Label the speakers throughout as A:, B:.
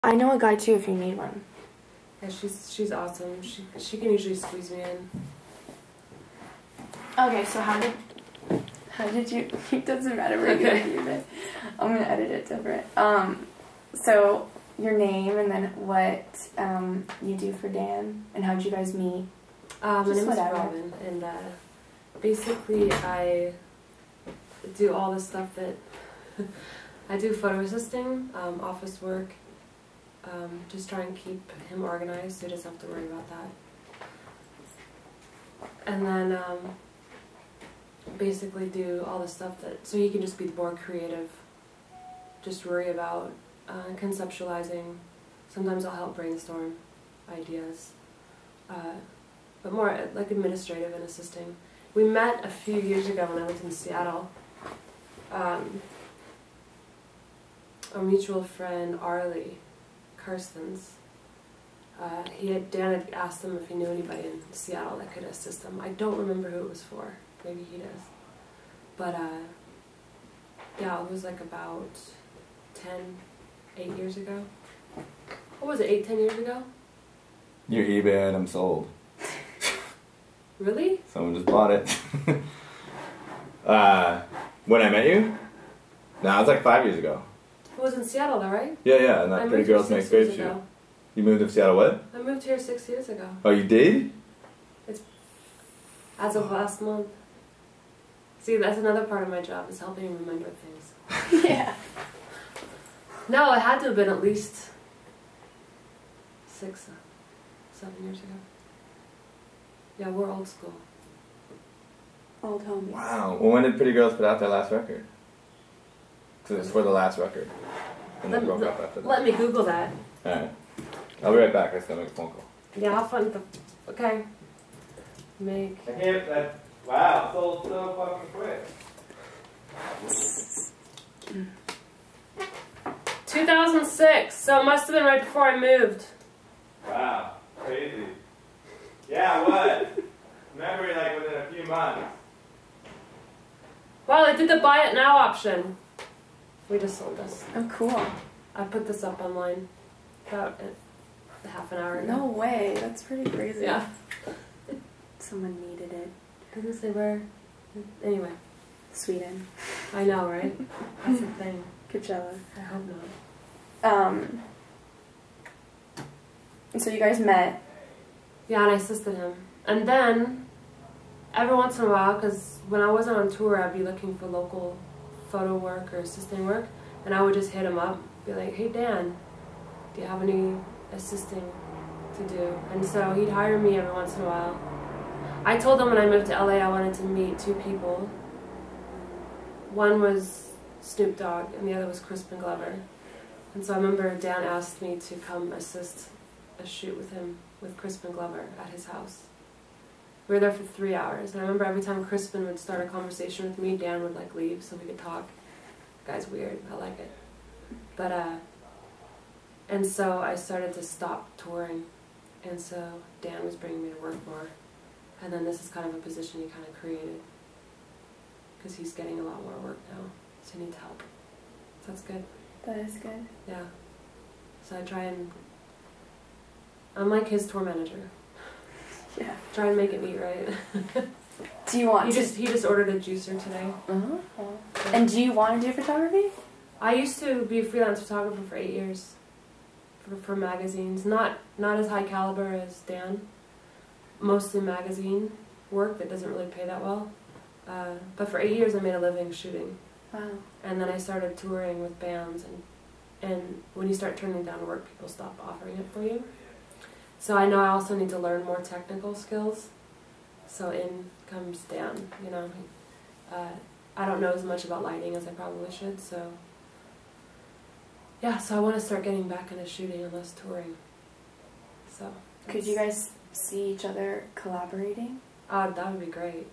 A: I know a guy too if you need one.
B: Yeah, she's awesome. She can usually squeeze me in.
A: Okay, so how did you? It doesn't matter where you edit it. I'm gonna edit it different. So your name and then what you do for Dan and how did you guys meet?
B: My name is Robin, and basically I do all the stuff that I do: photo assisting, office work. Just try and keep him organized so he doesn't have to worry about that. And then basically do all the stuff so he can just be more creative. Just worry about conceptualizing. Sometimes I'll help brainstorm ideas. But more like administrative and assisting. We met a few years ago when I lived in Seattle. Our mutual friend Arlie Karstens, Dan had asked him if he knew anybody in Seattle that could assist him. I don't remember who it was for. Maybe he does. But yeah, it was like about 8 years ago. What was it, 8, 10 years ago?
C: Your eBay item sold.
B: Really?
C: Someone just bought it. When I met you? No, it was like 5 years ago.
B: It was in Seattle though, right?
C: Yeah, and that Pretty Girls Next Grade shoot. You moved to Seattle what?
B: I moved here 6 years ago.
C: Oh, you did?
B: It's as of last month. See, that's another part of my job, is helping him remember things.
A: Yeah.
B: No, it had to have been at least 6, 7 years ago. Yeah, we're old school.
A: Old homies.
C: Wow. Well, when did Pretty Girls put out their last record? Because it was for the last record. And then broke up after that.
B: Let me Google that.
C: Alright. I'll be right back. I just gotta make a phone call.
B: Yeah, I'll find the... Okay. Make...
C: I can't... Wow, sold so fucking quick.
B: 2006, so it must have been right before I moved.
C: Wow. Crazy. Yeah, what? Memory like within a few months.
B: Wow, they did the buy it now option. We just sold this.
A: Oh, cool.
B: I put this up online about half an hour ago.
A: No way. That's pretty crazy.
B: Yeah.
A: Someone needed it.
B: Doesn't say where. Anyway.
A: Sweden.
B: I know, right? That's the thing.
A: Coachella.
B: I hope not.
A: So you guys met.
B: Yeah, and I assisted him. And then, every once in a while, because when I wasn't on tour, I'd be looking for local photo work or assisting work, and I would just hit him up, be like, hey Dan, do you have any assisting to do? And so he'd hire me every once in a while. I told him when I moved to LA I wanted to meet 2 people. One was Snoop Dogg and the other was Crispin Glover. And so I remember Dan asked me to come assist a shoot with him, with Crispin Glover at his house. We were there for 3 hours, and I remember every time Crispin would start a conversation with me, Dan would like leave so we could talk. The guy's weird, I like it. But and so I started to stop touring, and so Dan was bringing me to work more. And then this is kind of a position he kind of created, because he's getting a lot more work now, so he needs help. So that's good.
A: That is good.
B: Yeah. So I try and... I'm like his tour manager.
A: Yeah.
B: Try and make it neat, right?
A: Do you want
B: He just ordered a juicer today.
A: Uh-huh. And do you want to do photography? I
B: used to be a freelance photographer for 8 years. For magazines. Not as high caliber as Dan. Mostly magazine work that doesn't really pay that well. But for 8 years I made a living shooting.
A: Wow.
B: And then I started touring with bands, and when you start turning down work, people stop offering it for you. So I know I also need to learn more technical skills. So in comes Dan, you know. I don't know as much about lighting as I probably should, so... Yeah, so I want to start getting back into shooting and less touring. So...
A: Could you guys see each other collaborating?
B: That would be great.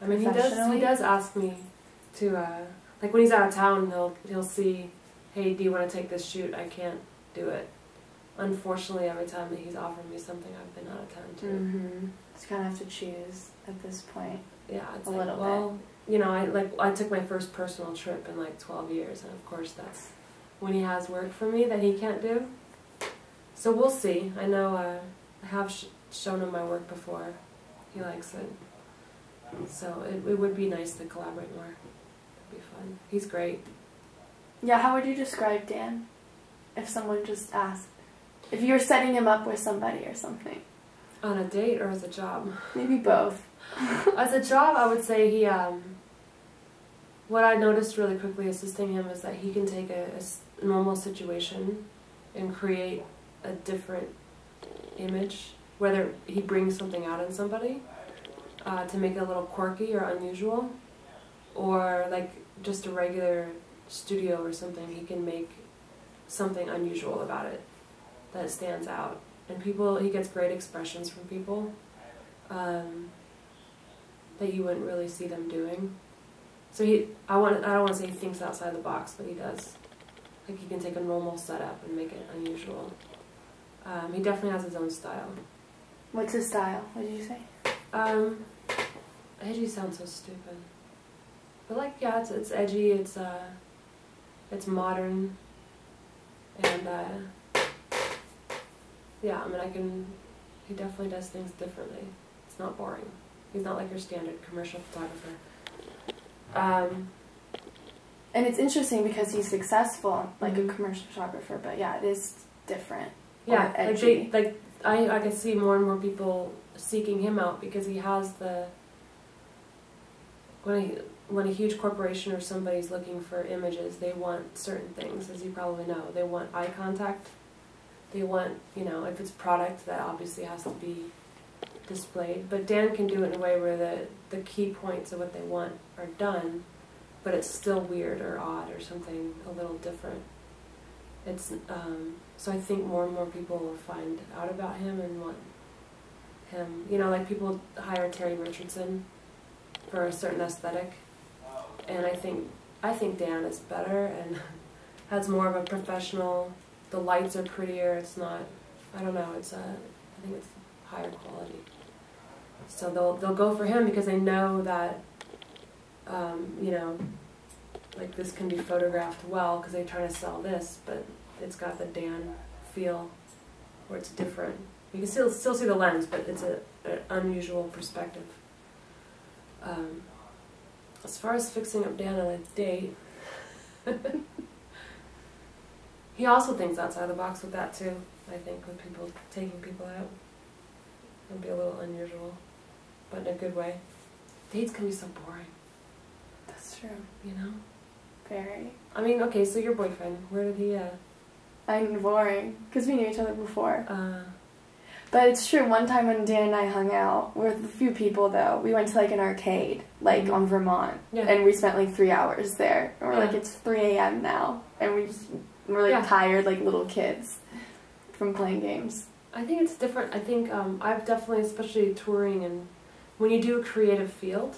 B: I mean, he does ask me to, like when he's out of town, he'll see, hey, do you want to take this shoot? I can't do it. Unfortunately, every time that he's offered me something, I've been out of town too.
A: Mm-hmm. So you kind of have to choose at this point.
B: Yeah, it's
A: a
B: like,
A: little
B: well, you know, I took my first personal trip in like 12 years, and of course that's when he has work for me that he can't do. So we'll see. I know I have shown him my work before. He likes it. So it would be nice to collaborate more. It'd be fun. He's great.
A: Yeah, how would you describe Dan? If someone just asked. If you were setting him up with somebody or something.
B: On a date or as a job?
A: Maybe both.
B: As a job, I would say he, what I noticed really quickly assisting him is that he can take a normal situation and create a different image, whether he brings something out in somebody to make it a little quirky or unusual, or like just a regular studio or something, he can make something unusual about it that stands out. And people, he gets great expressions from people that you wouldn't really see them doing. So I don't want to say he thinks outside the box, but he does. Like he can take a normal setup and make it unusual. He definitely has his own style.
A: What's his style? What did you say?
B: Edgy sounds so stupid. But like, yeah, it's edgy, it's modern, and yeah, I mean he definitely does things differently. It's not boring. He's not like your standard commercial photographer.
A: And it's interesting because he's successful, like a commercial photographer, but yeah, it is different.
B: Yeah, I can see more and more people seeking him out because he has the, when a huge corporation or somebody's looking for images, they want certain things, as you probably know. They want eye contact. They want, you know, if it's product, that obviously has to be displayed. But Dan can do it in a way where the key points of what they want are done, but it's still weird or odd or something a little different. It's so I think more and more people will find out about him and want him. You know, like people hire Terry Richardson for a certain aesthetic, and I think Dan is better and has more of a professional. The lights are prettier. It's not. I don't know. I think it's higher quality. So they'll go for him because they know that you know, like this can be photographed well because they're trying to sell this, but it's got the Dan feel where it's different. You can still see the lens, but it's an unusual perspective. As far as fixing up Dan on a date, he also thinks outside the box with that too. I think with people taking people out, it'll be a little unusual, but in a good way. Dates can be so boring.
A: That's true.
B: You know?
A: Very.
B: I mean, okay, so your boyfriend, where did he,
A: I'm boring, because we knew each other before. But it's true, one time when Dan and I hung out, with a few people though, we went to like an arcade, like on Vermont, and we spent like 3 hours there. And we're like, it's 3 a.m. now, and we're like tired like little kids from playing games. I think it's different. I think I've definitely, especially touring, and when you do a creative field,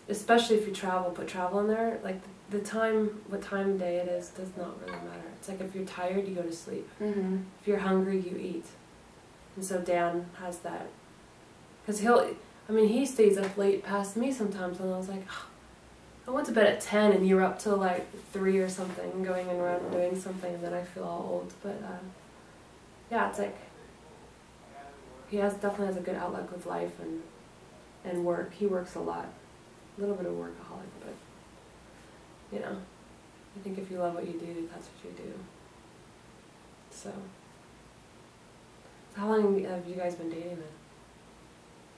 A: especially if you travel, put travel in there, like the time, what time of day it is, does not really matter. It's like if you're tired, you go to sleep. If you're hungry, you eat. And so Dan has that. Because he stays up late past me sometimes, and I was like, oh, I went to bed at 10 and you're up till like 3 or something, going around and doing something, and then I feel all old. But yeah, it's like, he definitely has a good outlook with life and work. He works a lot. A little bit of workaholic, but, you know, I think if you love what you do, that's what you do. So how long have you guys been dating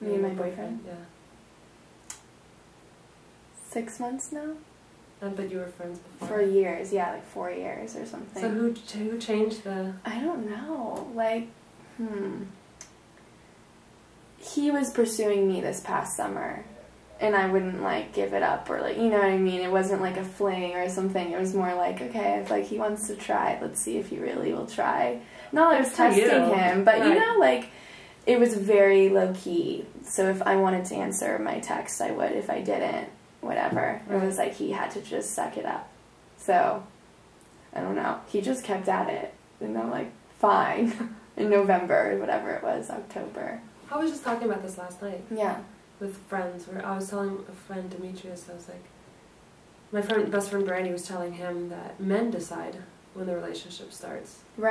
A: then? Me and my boyfriend?
B: Yeah.
A: 6 months now?
B: But you were friends before?
A: For years, yeah, like 4 years or something.
B: So who changed the...
A: I don't know, like, He was pursuing me this past summer, and I wouldn't like give it up or like, you know what I mean? It wasn't like a fling or something. It was more like, okay, if like he wants to try, let's see if he really will try. Not like I was testing him, but you know, like it was very low key. So if I wanted to answer my text, I would. If I didn't, whatever. It was like he had to just suck it up. So I don't know. He just kept at it, and I'm like, fine. In November, whatever it was, October.
B: I was just talking about this last night.
A: Yeah.
B: With friends, where I was telling a friend, Demetrius, I was like, my best friend Brandy was telling him that men decide when the relationship starts.
A: Right.